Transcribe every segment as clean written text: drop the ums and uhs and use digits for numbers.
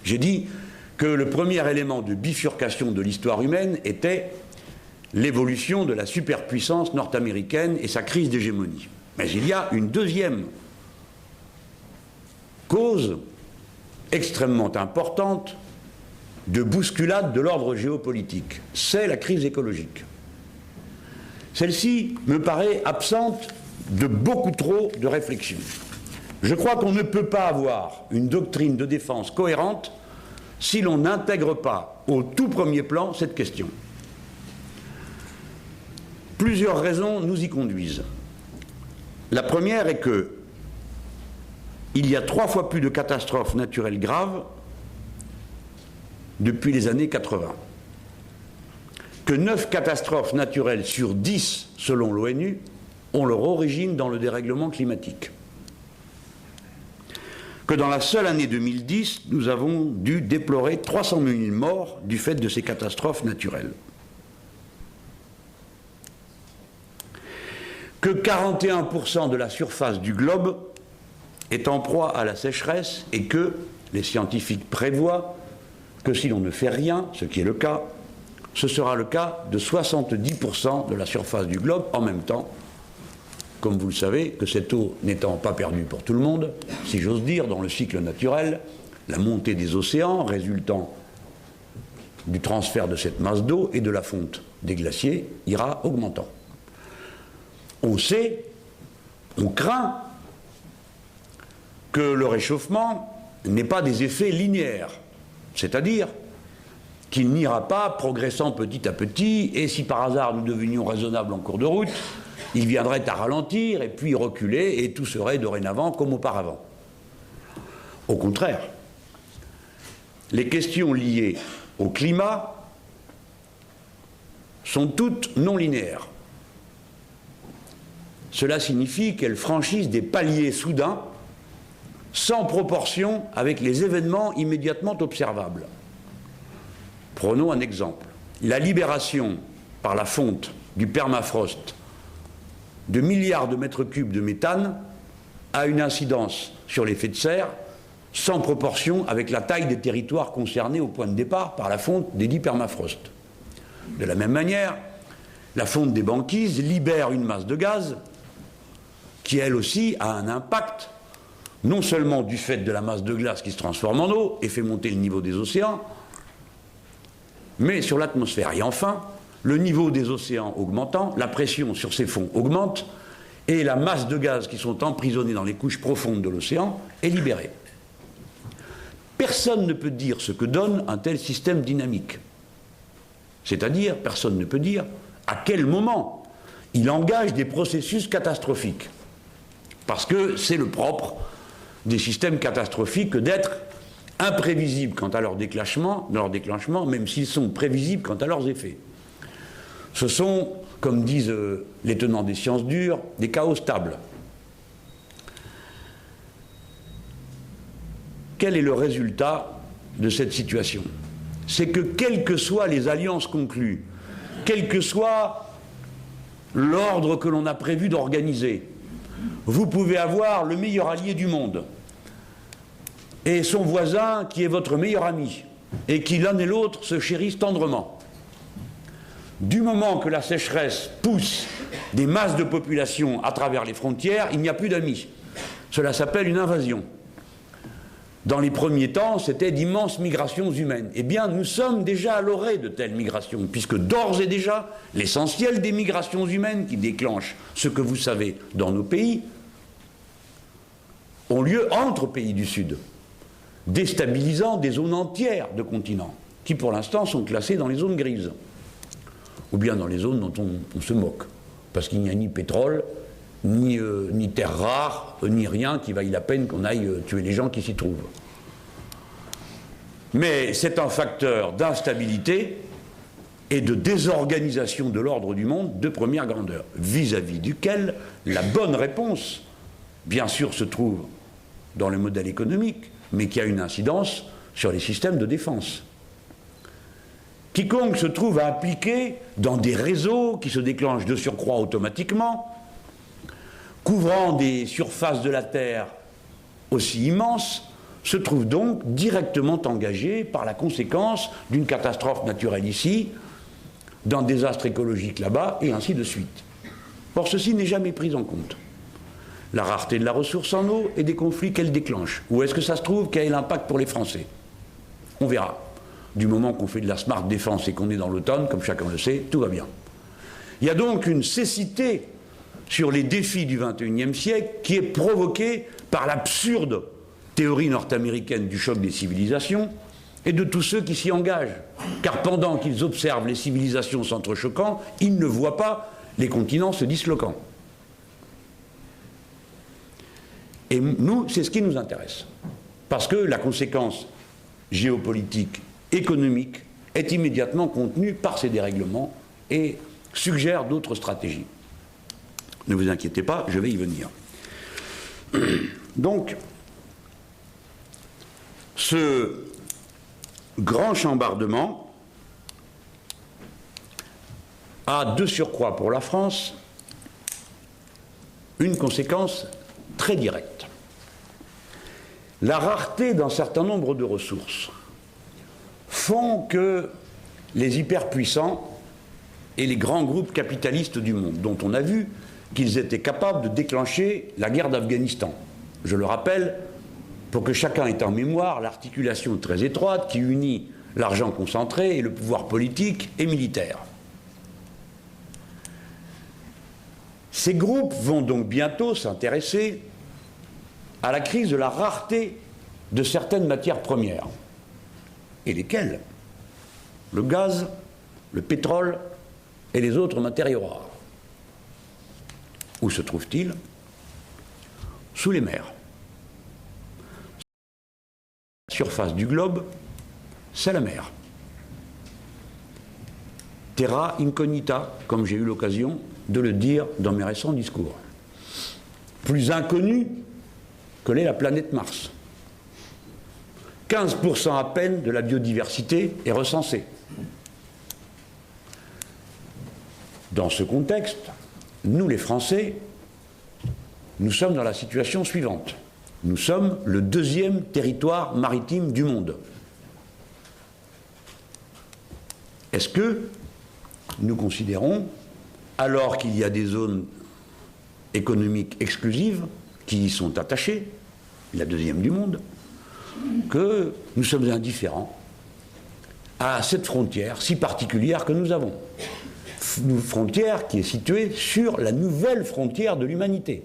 J'ai dit que le premier élément de bifurcation de l'histoire humaine était l'évolution de la superpuissance nord-américaine et sa crise d'hégémonie. Mais il y a une deuxième cause extrêmement importante de bousculade de l'ordre géopolitique. C'est la crise écologique. Celle-ci me paraît absente de beaucoup trop de réflexion. Je crois qu'on ne peut pas avoir une doctrine de défense cohérente si l'on n'intègre pas au tout premier plan cette question. Plusieurs raisons nous y conduisent. La première est que il y a 3 fois plus de catastrophes naturelles graves depuis les années 80. Que 9 catastrophes naturelles sur 10, selon l'ONU, ont leur origine dans le dérèglement climatique. Que dans la seule année 2010, nous avons dû déplorer 300 000 morts du fait de ces catastrophes naturelles. Que 41% de la surface du globe est en proie à la sécheresse et que les scientifiques prévoient que si l'on ne fait rien, ce qui est le cas, ce sera le cas de 70% de la surface du globe en même temps. Comme vous le savez, que cette eau n'étant pas perdue pour tout le monde, si j'ose dire, dans le cycle naturel, la montée des océans résultant du transfert de cette masse d'eau et de la fonte des glaciers ira augmentant. On sait, on craint que le réchauffement n'ait pas des effets linéaires, c'est-à-dire qu'il n'ira pas progressant petit à petit, et si par hasard nous devenions raisonnables en cours de route, il viendrait à ralentir et puis reculer, et tout serait dorénavant comme auparavant. Au contraire, les questions liées au climat sont toutes non linéaires. Cela signifie qu'elles franchissent des paliers soudains, sans proportion avec les événements immédiatement observables. Prenons un exemple. La libération par la fonte du permafrost de milliards de mètres cubes de méthane a une incidence sur l'effet de serre sans proportion avec la taille des territoires concernés au point de départ par la fonte des dits permafrost. De la même manière, la fonte des banquises libère une masse de gaz qui, elle aussi, a un impact non seulement du fait de la masse de glace qui se transforme en eau et fait monter le niveau des océans, mais sur l'atmosphère. Et enfin, le niveau des océans augmentant, la pression sur ces fonds augmente, et la masse de gaz qui sont emprisonnés dans les couches profondes de l'océan est libérée. Personne ne peut dire ce que donne un tel système dynamique. C'est-à-dire, personne ne peut dire à quel moment il engage des processus catastrophiques. Parce que c'est le propre des systèmes catastrophiques que d'être imprévisibles quant à leur déclenchement, même s'ils sont prévisibles quant à leurs effets. Ce sont, comme disent les tenants des sciences dures, des chaos stables. Quel est le résultat de cette situation? C'est que quelles que soient les alliances conclues, quel que soit l'ordre que l'on a prévu d'organiser, vous pouvez avoir le meilleur allié du monde et son voisin qui est votre meilleur ami et qui l'un et l'autre se chérissent tendrement. Du moment que la sécheresse pousse des masses de population à travers les frontières, il n'y a plus d'amis. Cela s'appelle une invasion. Dans les premiers temps, c'était d'immenses migrations humaines. Eh bien, nous sommes déjà à l'orée de telles migrations, puisque d'ores et déjà, l'essentiel des migrations humaines qui déclenchent ce que vous savez dans nos pays ont lieu entre pays du Sud, déstabilisant des zones entières de continents, qui pour l'instant sont classées dans les zones grises, ou bien dans les zones dont on se moque, parce qu'il n'y a ni pétrole, ni terres rares, ni rien qui vaille la peine qu'on aille tuer les gens qui s'y trouvent. Mais c'est un facteur d'instabilité et de désorganisation de l'ordre du monde de première grandeur, vis-à-vis duquel la bonne réponse, bien sûr, se trouve dans le modèle économique, mais qui a une incidence sur les systèmes de défense. Quiconque se trouve impliqué dans des réseaux qui se déclenchent de surcroît automatiquement, couvrant des surfaces de la Terre aussi immenses, se trouve donc directement engagé par la conséquence d'une catastrophe naturelle ici, d'un désastre écologique là-bas, et ainsi de suite. Or, ceci n'est jamais pris en compte. La rareté de la ressource en eau et des conflits qu'elle déclenche. Où est-ce que ça se trouve? Quel est l'impact pour les Français? On verra. Du moment qu'on fait de la smart défense et qu'on est dans l'automne, comme chacun le sait, tout va bien. Il y a donc une cécité sur les défis du XXIe siècle qui est provoquée par l'absurde théorie nord-américaine du choc des civilisations et de tous ceux qui s'y engagent. Car pendant qu'ils observent les civilisations s'entrechoquant, ils ne voient pas les continents se disloquant. Et nous, c'est ce qui nous intéresse. Parce que la conséquence géopolitique, économique, est immédiatement contenue par ces dérèglements et suggère d'autres stratégies. Ne vous inquiétez pas, je vais y venir. Donc, ce grand chambardement a de surcroît pour la France une conséquence très directe. La rareté d'un certain nombre de ressources font que les hyperpuissants et les grands groupes capitalistes du monde, dont on a vu qu'ils étaient capables de déclencher la guerre d'Afghanistan. Je le rappelle, pour que chacun ait en mémoire l'articulation très étroite qui unit l'argent concentré et le pouvoir politique et militaire. Ces groupes vont donc bientôt s'intéresser à la crise de la rareté de certaines matières premières. Et lesquelles? Le gaz, le pétrole et les autres matériaux rares. Où se trouvent-ils? Sous les mers. La surface du globe, c'est la mer. Terra incognita, comme j'ai eu l'occasion de le dire dans mes récents discours. Plus inconnue que l'est la planète Mars. 15% à peine de la biodiversité est recensée. Dans ce contexte, nous les Français, nous sommes dans la situation suivante. Nous sommes le deuxième territoire maritime du monde. Est-ce que nous considérons, alors qu'il y a des zones économiques exclusives qui y sont attachées, la deuxième du monde, que nous sommes indifférents à cette frontière si particulière que nous avons? Une frontière qui est située sur la nouvelle frontière de l'humanité.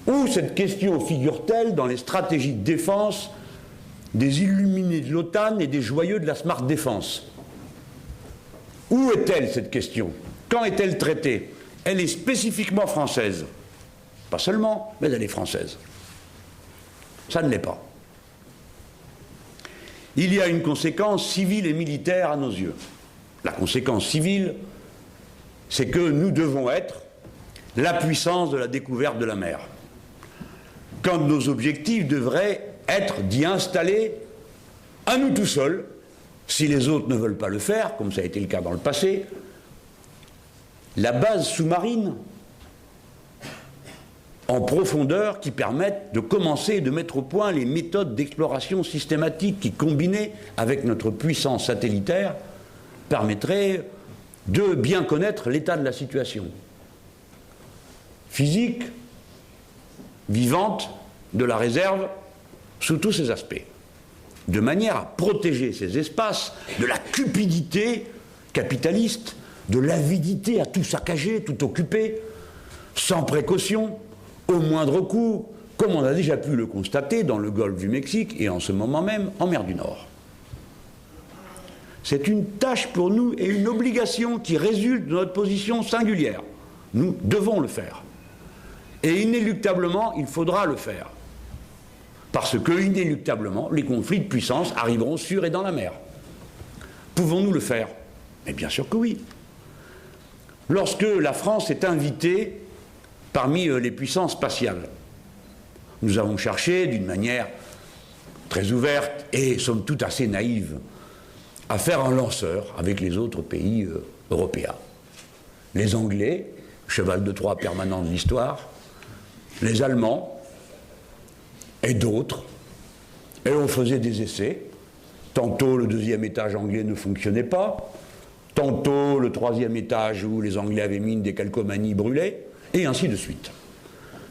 Où cette question figure-t-elle dans les stratégies de défense des illuminés de l'OTAN et des joyeux de la smart défense? Où est-elle cette question? Quand est-elle traitée? Elle est spécifiquement française. Pas seulement, mais elle est française. Ça ne l'est pas. Il y a une conséquence civile et militaire à nos yeux. La conséquence civile, c'est que nous devons être la puissance de la découverte de la mer. Quand nos objectifs devraient être d'y installer, à nous tout seuls, si les autres ne veulent pas le faire, comme ça a été le cas dans le passé, la base sous-marine en profondeur qui permettent de commencer et de mettre au point les méthodes d'exploration systématique qui, combinées avec notre puissance satellitaire, permettraient de bien connaître l'état de la situation physique, vivante, de la réserve, sous tous ses aspects, de manière à protéger ces espaces de la cupidité capitaliste, de l'avidité à tout saccager, tout occuper, sans précaution, au moindre coup, comme on a déjà pu le constater dans le golfe du Mexique et en ce moment même en mer du Nord. C'est une tâche pour nous et une obligation qui résulte de notre position singulière. Nous devons le faire. Et inéluctablement, il faudra le faire. Parce que, inéluctablement, les conflits de puissance arriveront sur et dans la mer. Pouvons-nous le faire? Mais bien sûr que oui. Lorsque la France est invitée parmi les puissances spatiales, nous avons cherché d'une manière très ouverte et somme toute assez naïve à faire un lanceur avec les autres pays européens. Les Anglais, cheval de Troie permanent de l'histoire, les Allemands, et d'autres. Et on faisait des essais. Tantôt le deuxième étage anglais ne fonctionnait pas, tantôt le troisième étage où les Anglais avaient mis une décalcomanie brûlait, et ainsi de suite.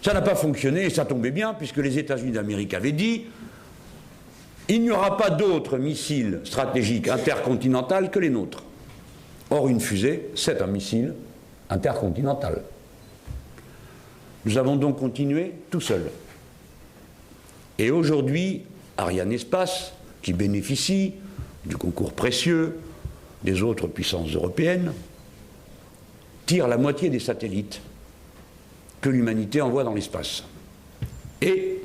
Ça n'a pas fonctionné, et ça tombait bien, puisque les États-Unis d'Amérique avaient dit il n'y aura pas d'autres missiles stratégiques intercontinentaux que les nôtres. Or, une fusée, c'est un missile intercontinental. Nous avons donc continué tout seuls. Et aujourd'hui, Ariane Espace, qui bénéficie du concours précieux des autres puissances européennes, tire la moitié des satellites que l'humanité envoie dans l'espace. Et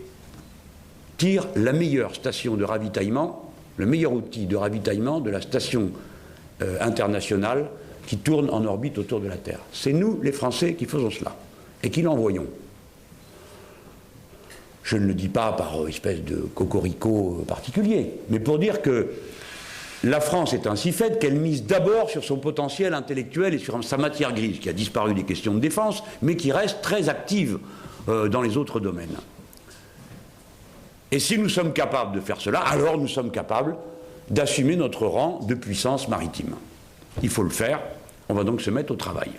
tire la meilleure station de ravitaillement, le meilleur outil de ravitaillement de la station internationale qui tourne en orbite autour de la Terre. C'est nous, les Français, qui faisons cela et qui l'envoyons. Je ne le dis pas par espèce de cocorico particulier, mais pour dire que la France est ainsi faite qu'elle mise d'abord sur son potentiel intellectuel et sur sa matière grise, qui a disparu des questions de défense, mais qui reste très active dans les autres domaines. Et si nous sommes capables de faire cela, alors nous sommes capables d'assumer notre rang de puissance maritime. Il faut le faire, on va donc se mettre au travail.